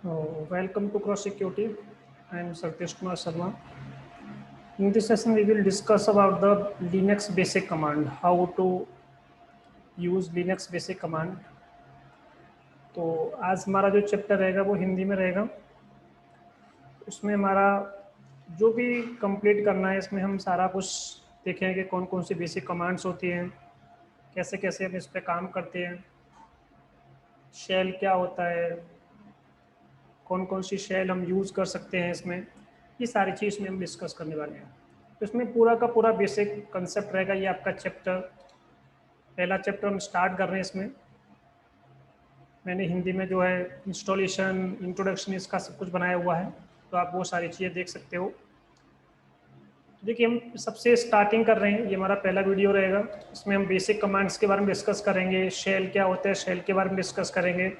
Welcome to Cross Security. I am Sartesh Kumar Sharma. In this session, we will discuss about the Linux basic command, how to use Linux basic command. तो आज हमारा जो chapter रहेगा वो हिंदी में रहेगा। उसमें हमारा जो भी कंप्लीट करना है, इसमें हम सारा कुछ देखेंगे कि कौन कौन सी बेसिक कमांड्स होती हैं, कैसे कैसे हम इस पर काम करते हैं, शेल क्या होता है, कौन कौन सी शेल हम यूज़ कर सकते हैं इसमें, ये सारी चीज़ में हम डिस्कस करने वाले हैं। तो इसमें पूरा का पूरा बेसिक कंसेप्ट रहेगा। ये आपका चैप्टर, पहला चैप्टर हम स्टार्ट कर रहे हैं। इसमें मैंने हिंदी में जो है इंस्टॉलेशन, इंट्रोडक्शन, इसका सब कुछ बनाया हुआ है, तो आप वो सारी चीज़ें देख सकते हो। तो देखिए, हम सबसे स्टार्टिंग कर रहे हैं। ये हमारा पहला वीडियो रहेगा। इसमें हम बेसिक कमांड्स के बारे में डिस्कस करेंगे, शेल क्या होता है शेल के बारे में डिस्कस करेंगे,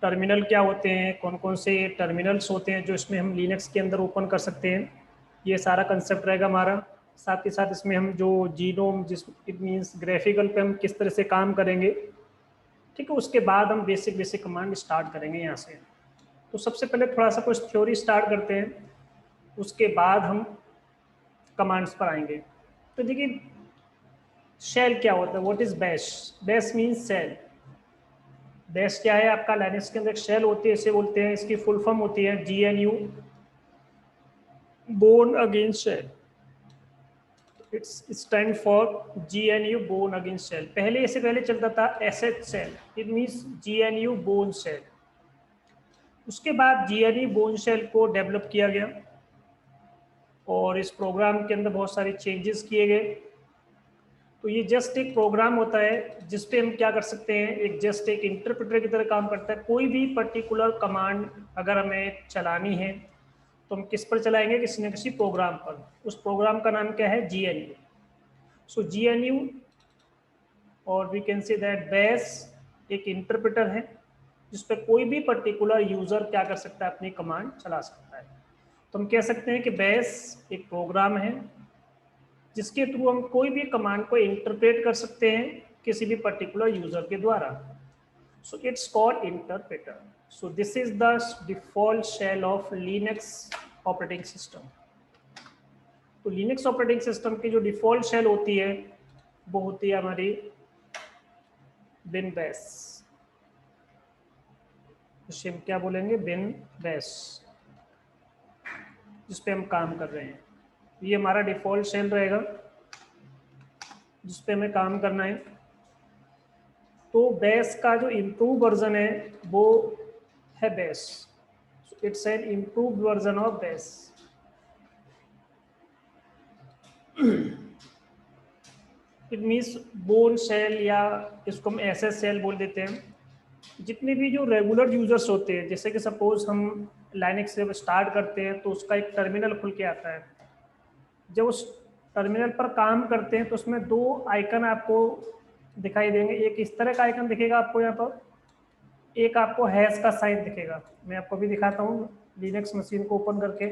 टर्मिनल क्या होते हैं, कौन कौन से टर्मिनल्स होते हैं जो इसमें हम लिनक्स के अंदर ओपन कर सकते हैं, ये सारा कंसेप्ट रहेगा हमारा। साथ ही साथ इसमें हम जो जीनोम, जिस इट मीन्स ग्राफिकल पे हम किस तरह से काम करेंगे, ठीक है। उसके बाद हम बेसिक बेसिक कमांड स्टार्ट करेंगे यहाँ से। तो सबसे पहले थोड़ा सा कुछ थ्योरी स्टार्ट करते हैं, उसके बाद हम कमांड्स पर आएंगे। तो देखिए, शेल क्या होता है, what is bash. Bash means shell. Bash क्या है, आपका लाइनक्स के अंदर एक शेल होती है, इसे बोलते हैं, इसकी फुल फॉर्म होती है GNU, Bourne against shell. It's stand for GNU Bourne against shell. पहले इससे पहले चलता था SH shell, it means GNU Bourne shell. उसके बाद GNU बोर्न शेल को डेवलप किया गया और इस प्रोग्राम के अंदर बहुत सारे चेंजेस किए गए। तो ये जस्ट एक प्रोग्राम होता है जिसपे हम क्या कर सकते हैं, एक जस्ट एक इंटरप्रेटर की तरह काम करता है। कोई भी पर्टिकुलर कमांड अगर हमें चलानी है तो हम किस पर चलाएंगे, किसी न किसी प्रोग्राम पर। उस प्रोग्राम का नाम क्या है, GNU। सो GNU, और we can say that bash एक इंटरप्रेटर है जिस पर कोई भी पर्टिकुलर यूजर क्या कर सकता है, अपनी कमांड चला सकता है। तो हम कह सकते हैं कि बैश एक प्रोग्राम है जिसके थ्रू हम कोई भी कमांड को इंटरप्रेट कर सकते हैं किसी भी पर्टिकुलर यूजर के द्वारा। So it's called interpreter. So this is the default shell of Linux operating system. तो लिनक्स ऑपरेटिंग सिस्टम की जो डिफॉल्ट शेल होती है वो होती है हमारी बिन बैश, जिसे हम क्या बोलेंगे, बिन बैश, जिस पे हम काम कर रहे हैं। ये हमारा डिफॉल्ट शेल रहेगा जिस पे हमें काम करना है। तो बैश का जो इम्प्रूव वर्जन है वो है bash. It's an improved version of bash. It means Bourne shell, या इसको हम SS शेल बोल देते हैं। जितने भी जो रेगुलर यूजर्स होते हैं, जैसे कि सपोज हम लाइनक्स से स्टार्ट करते हैं तो उसका एक टर्मिनल खुल के आता है। जब उस टर्मिनल पर काम करते हैं तो उसमें दो आइकन आपको दिखाई देंगे। एक इस तरह का आइकन दिखेगा आपको यहाँ पर, एक आपको हैश का साइन दिखेगा। मैं आपको भी दिखाता हूँ लिनक्स मशीन को ओपन करके।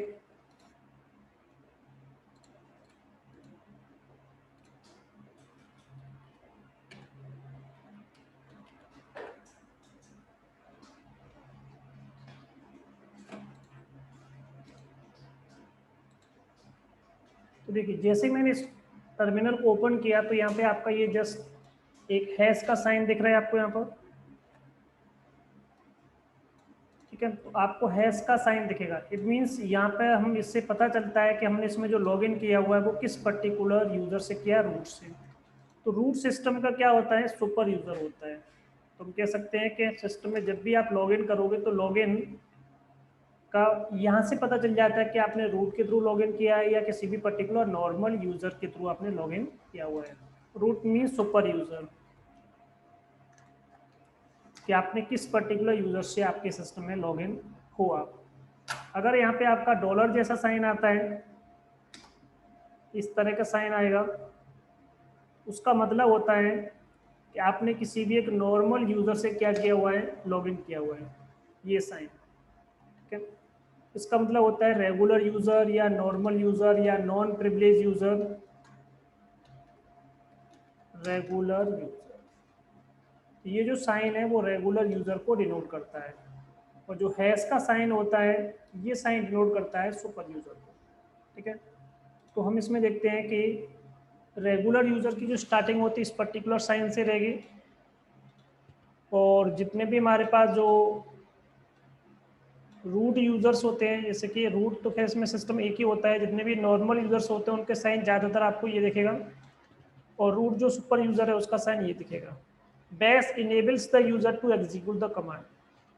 तो देखिए, जैसे मैंने इस टर्मिनल को ओपन किया तो यहाँ पे आपका ये जस्ट एक हैश का साइन दिख रहा है आपको यहाँ पर, ठीक है। तो आपको हैश का साइन दिखेगा। इट मीन्स यहाँ पे हम इससे पता चलता है कि हमने इसमें जो लॉगिन किया हुआ है वो किस पर्टिकुलर यूजर से किया, रूट से। तो रूट सिस्टम का क्या होता है, सुपर यूजर होता है। तो हम कह सकते हैं कि सिस्टम में जब भी आप लॉगिन करोगे तो लॉगिन का यहाँ से पता चल जाता है कि आपने रूट के थ्रू लॉगिन किया है या किसी भी पर्टिकुलर नॉर्मल यूजर के थ्रू आपने लॉगिन किया हुआ है। रूट मीन्स सुपर यूजर, कि आपने किस पर्टिकुलर यूजर से आपके सिस्टम में लॉगिन हुआ। अगर यहाँ पे आपका डॉलर जैसा साइन आता है, इस तरह का साइन आएगा, उसका मतलब होता है कि आपने किसी भी एक नॉर्मल यूजर से क्या किया हुआ है, लॉगिन किया हुआ है, ये साइन, ठीक है। इसका मतलब होता है रेगुलर यूजर या नॉर्मल यूजर या non privilege user, regular user. ये जो साइन है वो रेगुलर यूजर को डिनोट करता है। और जो हैश का साइन होता है ये साइन डिनोट करता है सुपर यूज़र को। ठीक है, तो हम इसमें देखते हैं कि रेगुलर यूज़र की जो स्टार्टिंग होती है इस पर्टिकुलर साइन से रहेगी, और जितने भी हमारे पास जो रूट यूज़र्स होते हैं, जैसे कि रूट तो खैर इसमें सिस्टम एक ही होता है, जितने भी नॉर्मल यूज़र्स होते हैं उनके साइन ज़्यादातर आपको ये दिखेगा, और रूट जो सुपर यूज़र है उसका साइन ये दिखेगा। Bash enables the user to execute the command.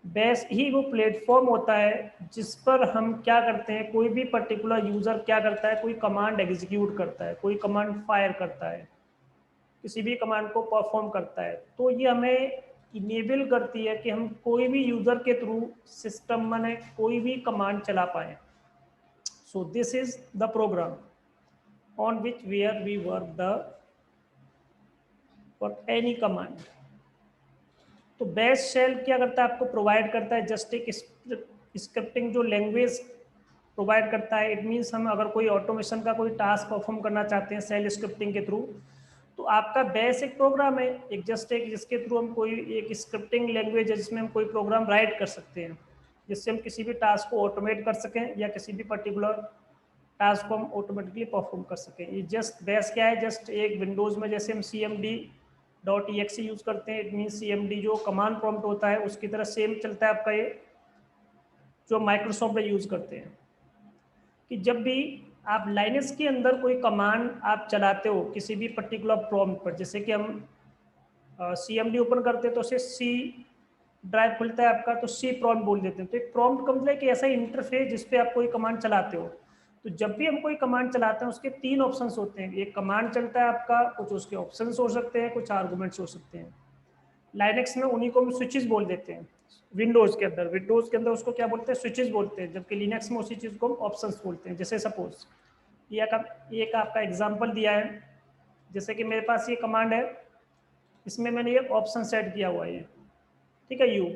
Bash ही वो प्लेटफॉर्म होता है जिस पर हम क्या करते हैं, कोई भी पर्टिकुलर यूज़र क्या करता है, कोई कमांड एग्जीक्यूट करता है, कोई कमांड फायर करता है, किसी भी कमांड को परफॉर्म करता है। तो ये हमें इनेबल करती है कि हम कोई भी यूज़र के थ्रू सिस्टम में कोई भी कमांड चला पाएँ। So this is the program on which where we work the for any command. तो बैश शेल क्या करता है, आपको प्रोवाइड करता है जस्ट एक स्क्रिप्टिंग जो लैंग्वेज प्रोवाइड करता है। इट मीन्स हम अगर कोई ऑटोमेशन का कोई टास्क परफॉर्म करना चाहते हैं शेल स्क्रिप्टिंग के थ्रू, तो आपका बैश एक प्रोग्राम है, एक जस्ट एक जिसके थ्रू हम कोई एक स्क्रिप्टिंग लैंग्वेज है जिसमें हम कोई प्रोग्राम राइट कर सकते हैं, जिससे हम किसी भी टास्क को ऑटोमेट कर सकें या किसी भी पर्टिकुलर टास्क को हम ऑटोमेटिकली परफॉर्म कर सकें। ये जस्ट बैश क्या है, जस्ट एक विंडोज़ में जैसे हम cmd.exe यूज़ करते हैं, इट मीन cmd जो कमांड प्रॉम्प्ट होता है उसकी तरह सेम चलता है आपका ये जो माइक्रोसॉफ्ट में यूज़ करते हैं, कि जब भी आप लाइनक्स के अंदर कोई कमांड आप चलाते हो किसी भी पर्टिकुलर प्रॉम्प्ट पर, जैसे कि हम cmd ओपन करते हैं तो उसे सी ड्राइव खुलता है आपका, तो सी प्रॉम्प्ट बोल देते हैं। तो एक प्रॉम्प्ट का मतलब है कि ऐसा इंटरफेस जिसपे आप कोई कमांड चलाते हो। तो जब भी हम कोई कमांड चलाते हैं उसके तीन ऑप्शंस होते हैं, एक कमांड चलता है आपका, कुछ उसके ऑप्शंस हो सकते हैं, कुछ आर्गुमेंट्स हो सकते हैं। लाइनक्स में उन्हीं को हम स्विचेस बोल देते हैं। विंडोज़ के अंदर उसको क्या बोलते हैं, स्विचेस बोलते हैं, जबकि लिनक्स में उसी चीज़ को हम ऑप्शंस बोलते हैं। जैसे सपोज ये एक आपका एग्जाम्पल दिया है, जैसे कि मेरे पास ये कमांड है, इसमें मैंने ये ऑप्शन सेट किया हुआ है, ठीक है, यू।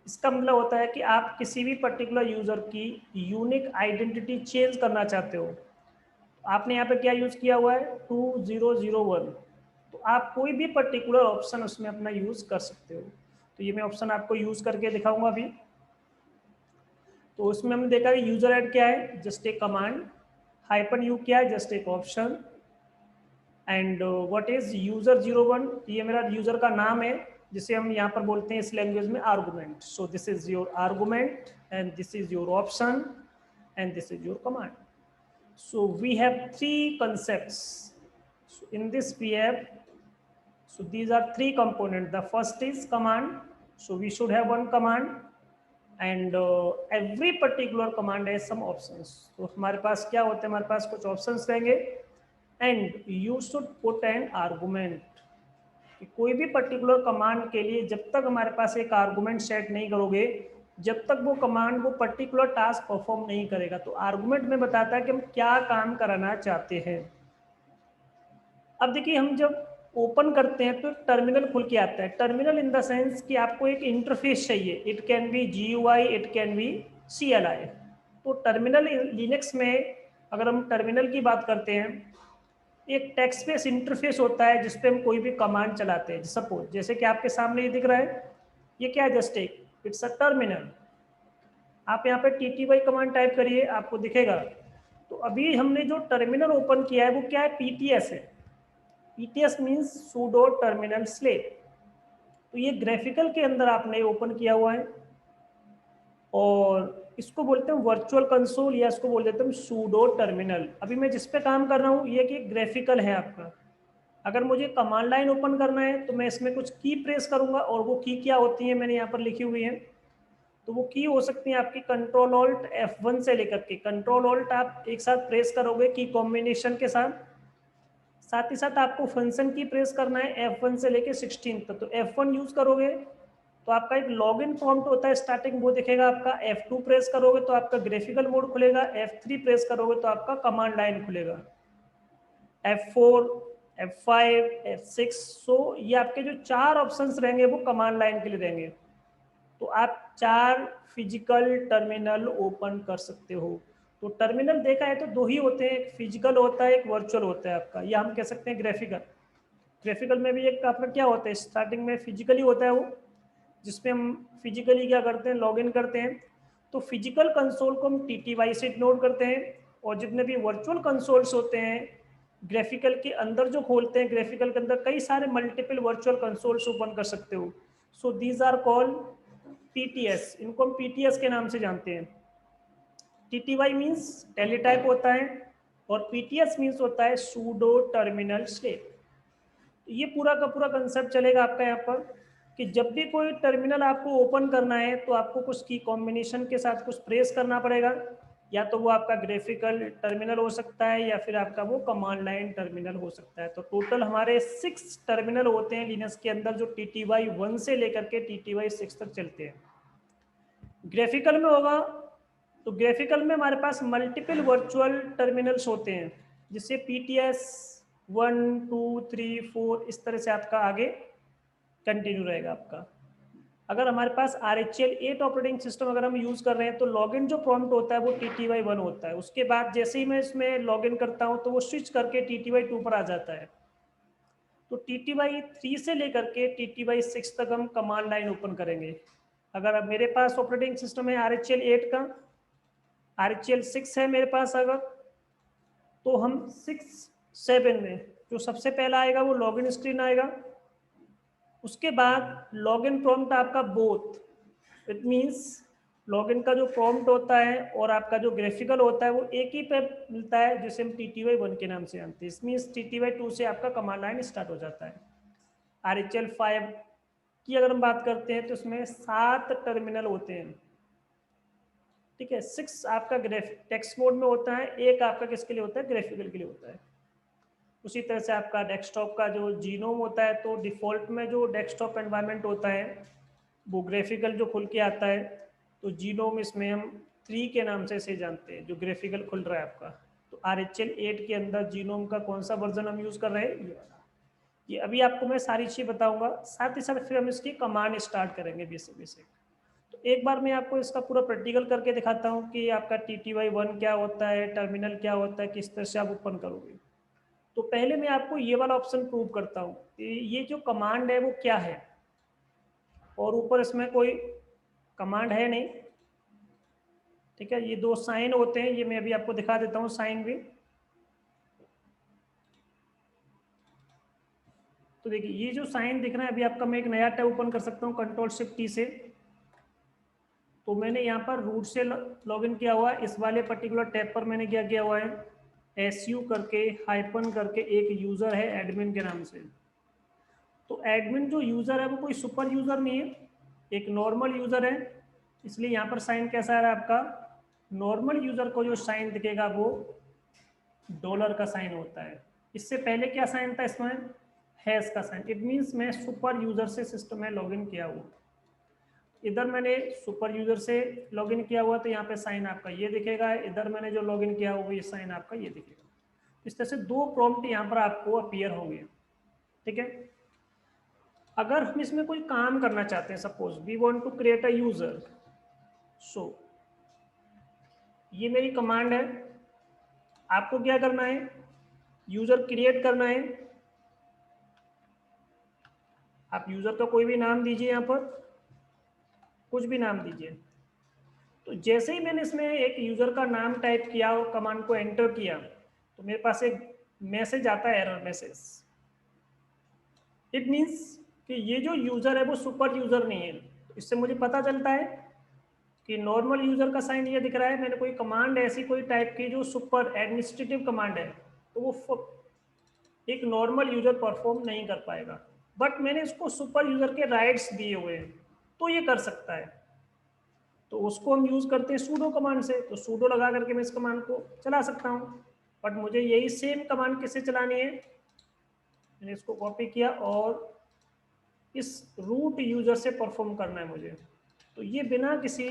इसका मतलब होता है कि आप किसी भी पर्टिकुलर यूज़र की यूनिक आइडेंटिटी चेंज करना चाहते हो। आपने यहाँ पे क्या यूज़ किया हुआ है, 2001, तो आप कोई भी पर्टिकुलर ऑप्शन उसमें अपना यूज़ कर सकते हो। तो ये मैं ऑप्शन आपको यूज़ करके दिखाऊंगा अभी। तो उसमें हमने देखा कि यूज़र ऐड क्या है, जस्ट एक कमांड, हाइपन यू क्या है, जस्ट एक option, and what is user01, ये मेरा यूज़र का नाम है जिसे हम यहाँ पर बोलते हैं इस लैंग्वेज में argument. So this is your argument and this is your option and this is your command. So we have three concepts. So in this we have, so these are three components. The first is command. So we should have one command, and every particular command has some options. तो हमारे पास क्या होते हैं, हमारे पास कुछ options रहेंगे, and you should put an argument. कि कोई भी पर्टिकुलर कमांड के लिए जब तक हमारे पास एक आर्गुमेंट सेट नहीं करोगे, जब तक वो कमांड वो पर्टिकुलर टास्क परफॉर्म नहीं करेगा। तो आर्गुमेंट में बताता है कि हम क्या काम कराना चाहते हैं। अब देखिए, हम जब ओपन करते हैं तो टर्मिनल खुल के आता है। टर्मिनल इन द सेंस कि आपको एक इंटरफेस चाहिए, it can be GUI, it can be CLI। तो टर्मिनल लिनक्स में अगर हम टर्मिनल की बात करते हैं, एक टेक्स्ट बेस इंटरफेस होता है जिसपे हम कोई भी कमांड चलाते हैं। सपोज जैसे कि आपके सामने ये दिख रहा है, ये क्या है, जस्ट एक इट्स अ टर्मिनल। आप यहाँ पे TTY कमांड टाइप करिए, आपको दिखेगा। तो अभी हमने जो टर्मिनल ओपन किया है वो क्या है, PTS है। PTS means pseudo terminal slave. तो ये ग्राफिकल के अंदर आपने ओपन किया हुआ है, और इसको बोलते हैं वर्चुअल कंसोल, या इसको बोल देते हैं सूडो टर्मिनल। अभी मैं जिस पे काम कर रहा हूँ ये कि ग्राफिकल है आपका। अगर मुझे कमांड लाइन ओपन करना है तो मैं इसमें कुछ की प्रेस करूंगा, और वो की क्या होती है मैंने यहाँ पर लिखी हुई है। तो वो की हो सकती है आपकी Ctrl Alt F1 से लेकर के, Ctrl Alt आप एक साथ प्रेस करोगे की कॉम्बिनेशन के साथ, साथ ही साथ आपको फंक्शन की प्रेस करना है F1 से लेकर 16 तक। तो F1 यूज करोगे तो आपका एक लॉगिन प्रॉम्प्ट होता है स्टार्टिंग, वो दिखेगा आपका। F2 प्रेस करोगे तो आपका ग्राफिकल मोड खुलेगा, F3 प्रेस करोगे तो आपका कमांड लाइन खुलेगा, F4, F5, F6। सो ये आपके जो चार ऑप्शंस रहेंगे वो कमांड लाइन के लिए रहेंगे। तो आप चार फिजिकल टर्मिनल ओपन कर सकते हो। तो टर्मिनल देखा है तो दो ही होते हैं, एक फिजिकल होता है, एक वर्चुअल होता है आपका, या हम कह सकते हैं ग्राफिकल। ग्राफिकल में भी एक आपका क्या होता है, स्टार्टिंग में फिजिकली होता है वो, जिसमें हम फिजिकली क्या करते हैं, लॉगिन करते हैं। तो फिजिकल कंसोल को हम TTY से नोट करते हैं, और जितने भी वर्चुअल कंसोल्स होते हैं ग्राफिकल के अंदर जो खोलते हैं, ग्राफिकल के अंदर कई सारे मल्टीपल वर्चुअल कंसोल्स ओपन कर सकते हो। So these are called PTS, इनको हम PTS के नाम से जानते हैं। TTY मीन्स टेलीटाइप होता है, और PTS मीन्स होता है सूडो टर्मिनल स्टेट। ये पूरा का पूरा कंसेप्ट चलेगा आपका यहाँ पर, कि जब भी कोई टर्मिनल आपको ओपन करना है तो आपको कुछ की कॉम्बिनेशन के साथ कुछ प्रेस करना पड़ेगा, या तो वो आपका ग्राफिकल टर्मिनल हो सकता है, या फिर आपका वो कमांड लाइन टर्मिनल हो सकता है। तो टोटल हमारे 6 टर्मिनल होते हैं लिनक्स के अंदर, जो TTY 1 से लेकर के TTY 6 तक चलते हैं। ग्राफिकल में होगा तो ग्राफिकल में हमारे पास मल्टीपल वर्चुअल टर्मिनल्स होते हैं, जिससे PTS 1 2 3 4 इस तरह से आपका आगे कंटिन्यू रहेगा आपका। अगर हमारे पास RHEL 8 ऑपरेटिंग सिस्टम अगर हम यूज़ कर रहे हैं तो लॉगिन जो प्रॉम्प्ट होता है वो TTY 1 होता है। उसके बाद जैसे ही मैं इसमें लॉगिन करता हूँ तो वो स्विच करके TTY 2 पर आ जाता है। तो TTY 3 से लेकर के TTY 6 तक हम कमांड लाइन ओपन करेंगे। अगर अब मेरे पास ऑपरेटिंग सिस्टम है RHEL 8 का, RHEL 6 है मेरे पास, अगर तो हम 6 7 में जो सबसे पहला आएगा वो लॉगिन स्क्रीन आएगा। उसके बाद लॉगिन प्रॉम्प्ट आपका बोथ, इट मीन्स लॉगिन का जो प्रॉम्प्ट होता है और आपका जो ग्राफिकल होता है वो एक ही पे मिलता है, जिसे हम TTY 1 के नाम से जानते हैं। इसमीन TTY 2 से आपका कमांड लाइन स्टार्ट हो जाता है। RHEL 5 की अगर हम बात करते हैं तो इसमें 7 टर्मिनल होते हैं, ठीक है। 6 आपका टेक्स्ट मोड में होता है, एक आपका किसके लिए होता है, ग्राफिकल के लिए होता है। उसी तरह से आपका डेस्कटॉप का जो जीनोम होता है, तो डिफ़ॉल्ट में जो डेस्कटॉप एनवायरनमेंट होता है वो ग्राफिकल जो खुल के आता है, तो जीनोम इसमें हम 3 के नाम से इसे जानते हैं, जो ग्राफिकल खुल रहा है आपका। तो RHEL 8 के अंदर जीनोम का कौन सा वर्जन हम यूज़ कर रहे हैं, ये वाला। ये अभी आपको मैं सारी चीज़ बताऊंगा, साथ ही साथ फिर हम इसकी कमांड स्टार्ट करेंगे बेसिक बेसिक। तो एक बार मैं आपको इसका पूरा प्रैक्टिकल करके दिखाता हूँ कि आपका TTY 1 क्या होता है, टर्मिनल क्या होता है, किस तरह से आप ओपन करोगे। तो पहले मैं आपको ये वाला ऑप्शन प्रूव करता हूँ कि ये जो कमांड है वो क्या है, और ऊपर इसमें कोई कमांड है नहीं, ठीक है। ये 2 साइन होते हैं, ये मैं अभी आपको दिखा देता हूँ साइन भी। तो देखिए ये जो साइन दिख रहा है, अभी आपका मैं एक नया टैब ओपन कर सकता हूँ Ctrl+Shift+T से। तो मैंने यहाँ पर रूट से लॉगिन किया हुआ है, इस वाले पर्टिकुलर टैब पर मैंने क्या किया हुआ है, SU करके हाइपन करके एक यूज़र है एडमिन के नाम से। तो एडमिन जो यूज़र है वो कोई सुपर यूज़र नहीं है, एक नॉर्मल यूज़र है। इसलिए यहाँ पर साइन कैसा आ रहा है आपका, नॉर्मल यूज़र को जो साइन दिखेगा वो डॉलर का साइन होता है। इससे पहले क्या साइन था इसमें, हैश का साइन। इट मीन्स मैं सुपर यूज़र से सिस्टम में लॉगिन किया हुआ। इधर मैंने सुपर यूज़र से लॉगिन किया हुआ तो यहाँ पे साइन आपका ये दिखेगा, इधर मैंने जो लॉगिन किया हुआ ये साइन आपका ये दिखेगा। इस तरह से 2 प्रॉम्प्ट यहाँ पर आपको अपीयर होंगे, ठीक है। अगर हम इसमें कोई काम करना चाहते हैं, suppose we want to create a user, so ये मेरी कमांड है। आपको क्या करना है, यूजर क्रिएट करना है। आप यूजर का कोई भी नाम दीजिए, यहाँ पर कुछ भी नाम दीजिए। तो जैसे ही मैंने इसमें एक यूजर का नाम टाइप किया और कमांड को एंटर किया तो मेरे पास एक मैसेज आता है, एरर मैसेज। इट मीन्स कि ये जो यूजर है वो सुपर यूजर नहीं है। इससे मुझे पता चलता है कि नॉर्मल यूजर का साइन ये दिख रहा है, मैंने कोई कमांड ऐसी कोई टाइप की जो सुपर एडमिनिस्ट्रेटिव कमांड है, तो वो एक नॉर्मल यूजर परफॉर्म नहीं कर पाएगा। बट मैंने इसको सुपर यूजर के राइट्स दिए हुए हैं तो ये कर सकता है। तो उसको हम यूज करते हैं सूडो कमांड से। तो सूडो लगा करके मैं इस कमांड को चला सकता हूँ। बट मुझे यही सेम कमांड किससे चलानी है, मैंने इसको कॉपी किया और इस रूट यूजर से परफॉर्म करना है मुझे। तो ये बिना किसी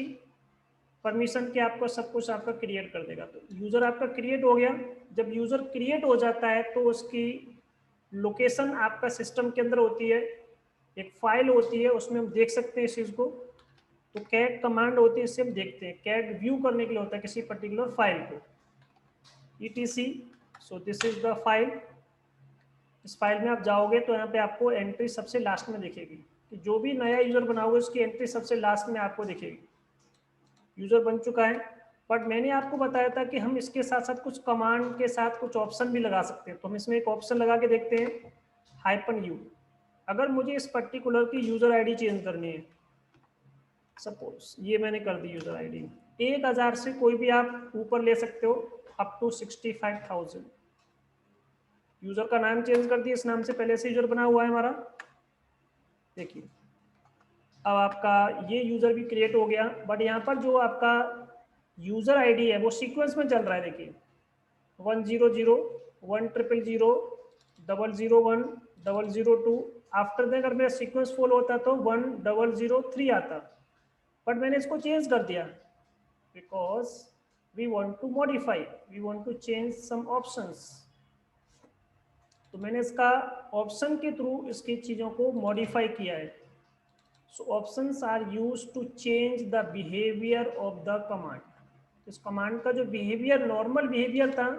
परमिशन के आपको सब कुछ आपका क्रिएट कर देगा। तो यूज़र आपका क्रिएट हो गया। जब यूज़र क्रिएट हो जाता है तो उसकी लोकेशन आपका सिस्टम के अंदर होती है, एक फाइल होती है, उसमें हम देख सकते हैं इस चीज़ को। तो कैट कमांड होती है, इससे हम देखते हैं। कैट व्यू करने के लिए होता है किसी पर्टिकुलर फाइल को, etc। So this is the file. इस फाइल में आप जाओगे तो यहाँ पे आपको एंट्री सबसे लास्ट में दिखेगी, कि जो भी नया यूज़र बना हुआ है उसकी एंट्री सबसे लास्ट में आपको दिखेगी। यूज़र बन चुका है, बट मैंने आपको बताया था कि हम इसके साथ साथ कुछ कमांड के साथ कुछ ऑप्शन भी लगा सकते हैं। तो हम इसमें एक ऑप्शन लगा के देखते हैं, -u। अगर मुझे इस पर्टिकुलर की यूज़र आईडी चेंज करनी है, सपोज ये मैंने कर दी यूज़र आईडी 1000 से कोई भी आप ऊपर ले सकते हो, अप टू 65,000। यूज़र का नाम चेंज कर दिया, इस नाम से पहले से यूज़र बना हुआ है हमारा। देखिए अब आपका ये यूज़र भी क्रिएट हो गया, बट यहाँ पर जो आपका यूज़र आईडी है वो सीक्वेंस में चल रहा है। देखिए 100 1000 001 002। आफ्टर दैट अगर मेरा सीक्वेंस फॉलो होता तो 1003 आता, बट मैंने इसको चेंज कर दिया because we want to modify, we want to change some options. तो मैंने इसका ऑप्शन के थ्रू इसकी चीज़ों को मॉडिफाई किया है। So options are used to change the behaviour of the command. इस कमांड का जो बिहेवियर नॉर्मल बिहेवियर था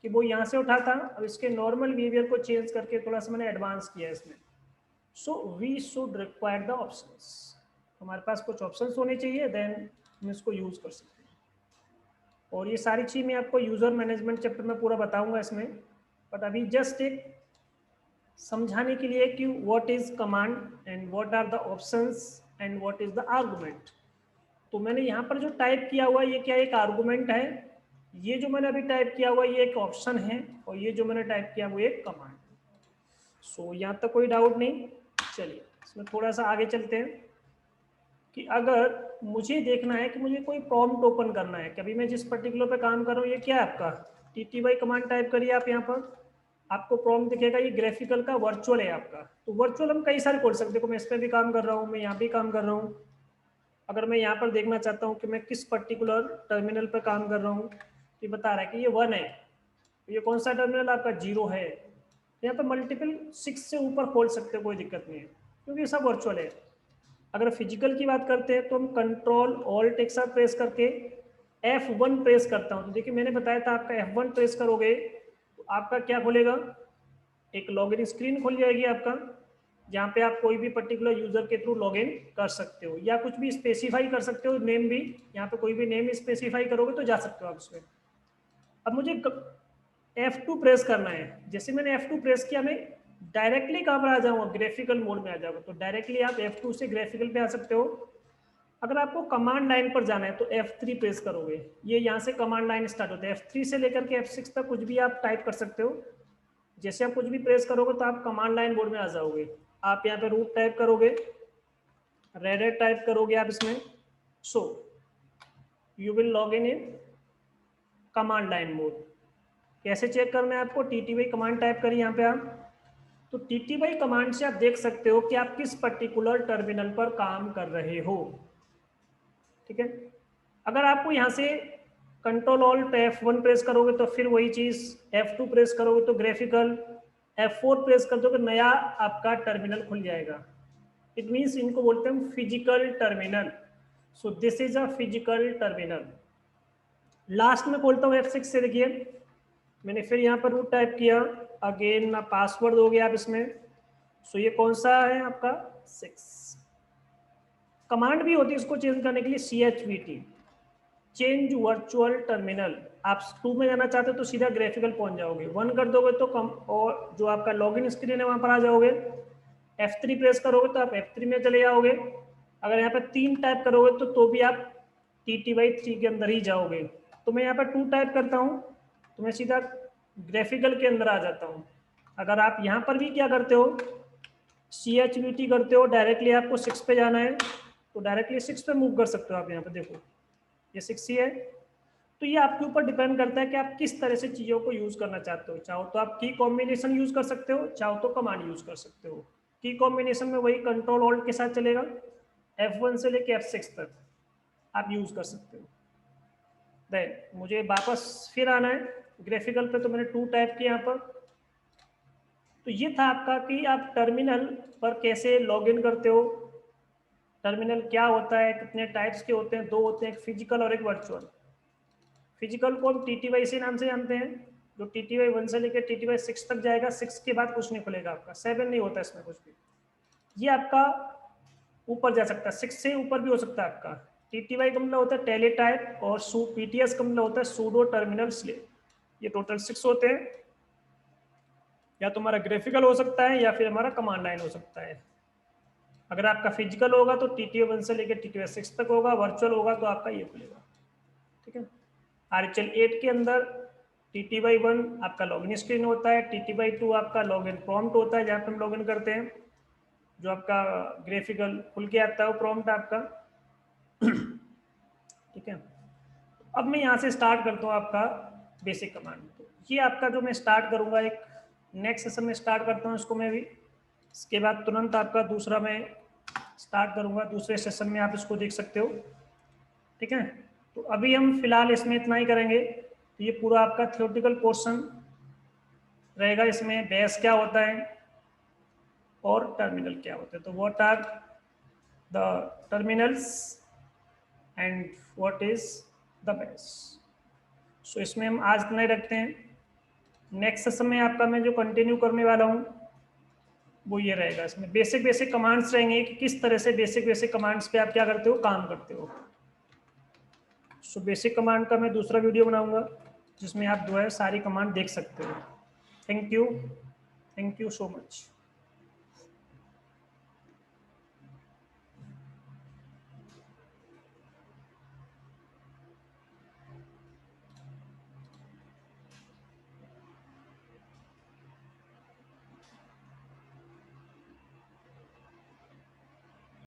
कि वो यहाँ से उठा था, अब इसके नॉर्मल बिहेवियर को चेंज करके थोड़ा सा मैंने एडवांस किया है इसमें। So we should require the options. हमारे पास कुछ ऑप्शंस होने चाहिए, देन हम इसको यूज़ कर सकते हैं। और ये सारी चीज़ मैं आपको यूज़र मैनेजमेंट चैप्टर में पूरा बताऊंगा इसमें, बट अभी जस्ट एक समझाने के लिए कि what is command and what are the options and what is the argument. तो मैंने यहाँ पर जो टाइप किया हुआ है ये क्या एक आर्गुमेंट है, ये जो मैंने अभी टाइप किया हुआ ये एक ऑप्शन है, और ये जो मैंने टाइप किया वो एक कमांड। सो यहाँ तक कोई डाउट नहीं। चलिए इसमें थोड़ा सा आगे चलते हैं कि अगर मुझे देखना है कि मुझे कोई प्रॉम्प्ट ओपन करना है, कभी मैं जिस पर्टिकुलर पे काम कर रहा हूँ, ये क्या है आपका TTY कमांड टाइप करिए आप। यहाँ पर आपको प्रॉम्प्ट दिखेगा, ये ग्राफिकल का वर्चुअल है आपका। तो वर्चुअल हम कई सारे खोल सकते हैं। देखो मैं इस पर भी काम कर रहा हूँ, मैं यहाँ भी काम कर रहा हूँ। अगर मैं यहाँ पर देखना चाहता हूँ कि मैं किस पर्टिकुलर टर्मिनल पर काम कर रहा हूँ, तो ये बता रहा है कि ये 1 है। ये कौन सा टर्मिनल आपका 0 है। यहाँ पर मल्टीपल 6 से ऊपर खोल सकते हो, कोई दिक्कत नहीं है, क्योंकि सब वर्चुअल है। अगर फिजिकल की बात करते हैं तो हम कंट्रोल ऑल्ट एक साथ प्रेस करके F1 प्रेस करता हूँ। तो देखिए मैंने बताया था आपका F1 प्रेस करोगे तो आपका क्या खुलेगा, एक लॉगिन स्क्रीन खुल जाएगी आपका, जहाँ पे आप कोई भी पर्टिकुलर यूजर के थ्रू लॉगिन कर सकते हो, या कुछ भी स्पेसिफाई कर सकते हो, नेम भी यहाँ पे कोई भी नेम स्पेसिफाई करोगे तो जा सकते हो आप उसमें। अब मुझे F2 प्रेस करना है, जैसे मैंने F2 प्रेस किया मैं डायरेक्टली कहाँ पर आ जाऊँगा, ग्राफिकल मोड में आ जाऊँगा। तो डायरेक्टली आप F2 से ग्राफिकल पे आ सकते हो। अगर आपको कमांड लाइन पर जाना है तो F3 प्रेस करोगे, ये यहाँ से कमांड लाइन स्टार्ट होता है। F3 से लेकर के F6 तक कुछ भी आप टाइप कर सकते हो। जैसे आप कुछ भी प्रेस करोगे तो आप कमांड लाइन मोड में आ जाओगे। आप यहाँ पे रूट टाइप करोगे, रेडिट टाइप करोगे आप इसमें, so you will log in command line mode. कैसे चेक करना है आपको, TTY कमांड टाइप करिए यहाँ पे आप। तो TTY कमांड से आप देख सकते हो कि आप किस पर्टिकुलर टर्मिनल पर काम कर रहे हो। ठीक है, अगर आपको यहाँ से कंट्रोल ऑल्ट F1 प्रेस करोगे तो फिर वही चीज, F2 प्रेस करोगे तो ग्राफिकल, F4 प्रेस कर दोगे नया आपका टर्मिनल खुल जाएगा। इट मीन्स इनको बोलते हैं physical terminal. So this is a physical terminal. Last में खोलता हूँ F6 से, देखिए मैंने फिर यहाँ पर रूट टाइप किया, अगेन ना पासवर्ड दोगे आप इसमें। सो ये कौन सा है आपका 6। कमांड भी होती है इसको चेंज करने के लिए, CHVT चेंज वर्चुअल टर्मिनल। आप 2 में जाना चाहते हो तो सीधा ग्राफिकल पहुंच जाओगे, 1 कर दोगे तो कम, और जो आपका लॉगिन स्क्रीन है वहां पर आ जाओगे। F3 प्रेस करोगे तो आप F3 में चले जाओगे। अगर यहाँ पर 3 टाइप करोगे तो भी आप TTY3 के अंदर ही जाओगे। तो मैं यहाँ पर 2 टाइप करता हूँ तो मैं सीधा ग्राफिकल के अंदर आ जाता हूँ। अगर आप यहाँ पर भी क्या करते हो, CHVT करते हो, डायरेक्टली आपको 6 पे जाना है तो डायरेक्टली 6 पे मूव कर सकते हो आप। यहाँ पे देखो ये 6 ही है। तो ये आपके ऊपर डिपेंड करता है कि आप किस तरह से चीज़ों को यूज़ करना चाहते हो। चाहो तो आप की कॉम्बिनेशन यूज़ कर सकते हो, चाहो तो कमांड यूज़ कर सकते हो। की कॉम्बिनेशन में वही कंट्रोल ऑल्ट के साथ चलेगा, F1 से लेके F6 तक आप यूज़ कर सकते हो। देन मुझे वापस फिर आना है ग्राफिकल पे, तो मैंने 2 टाइप किया यहाँ पर। तो ये था आपका कि आप टर्मिनल पर कैसे लॉगिन करते हो, टर्मिनल क्या होता है, कितने टाइप्स के होते हैं, 2 होते हैं, एक फिजिकल और एक वर्चुअल। फिजिकल को हम TTY से नाम से जानते हैं, जो TTY 1 से लेकर TTY 6 तक जाएगा। 6 के बाद कुछ नहीं खुलेगा आपका, 7 नहीं होता इसमें कुछ भी। ये आपका ऊपर जा सकता है, 6 से ऊपर भी हो सकता है आपका। TTY का मतलब होता है टेलीटाइप, और PTS का मतलब होता है सूडो टर्मिनल स्लेव। ये टोटल 6 होते हैं। या तो हमारा ग्राफिकल हो सकता है या फिर हमारा कमांड लाइन हो सकता है। अगर आपका फिजिकल होगा तो TTO1 से लेकर TTO6 तक होगा, वर्चुअल होगा तो आपका ये खुलेगा। ठीक है। RHL 8 के अंदर TTY1 आपका लॉगिन स्क्रीन होता है, TTY2 आपका लॉगिन प्रॉम्प्ट होता है जहाँ पे हम लॉगिन करते हैं, जो आपका ग्राफिकल खुल के आता है वो प्रॉम्प्ट आपका। ठीक है। अब मैं यहाँ से स्टार्ट करता हूँ आपका बेसिक कमांड। तो ये आपका जो मैं स्टार्ट करूँगा, एक नेक्स्ट सेशन में स्टार्ट करता हूँ इसको मैं भी। इसके बाद तुरंत आपका दूसरा मैं स्टार्ट करूँगा, दूसरे सेशन में आप इसको देख सकते हो। ठीक है। तो अभी हम फिलहाल इसमें इतना ही करेंगे। तो ये पूरा आपका थियोरेटिकल पोर्शन रहेगा। इसमें बेस क्या होता है और टर्मिनल क्या होते हैं, तो what are the terminals and what is the base. So इसमें हम आज इतना ही रखते हैं। नेक्स्ट सेशन में आपका मैं जो कंटिन्यू करने वाला हूँ वो ये रहेगा। इसमें बेसिक बेसिक कमांड्स रहेंगे कि किस तरह से बेसिक बेसिक कमांड्स पे आप क्या करते हो, काम करते हो। सो बेसिक कमांड का मैं दूसरा वीडियो बनाऊंगा जिसमें आप जो है सारी कमांड देख सकते हो। Thank you so much.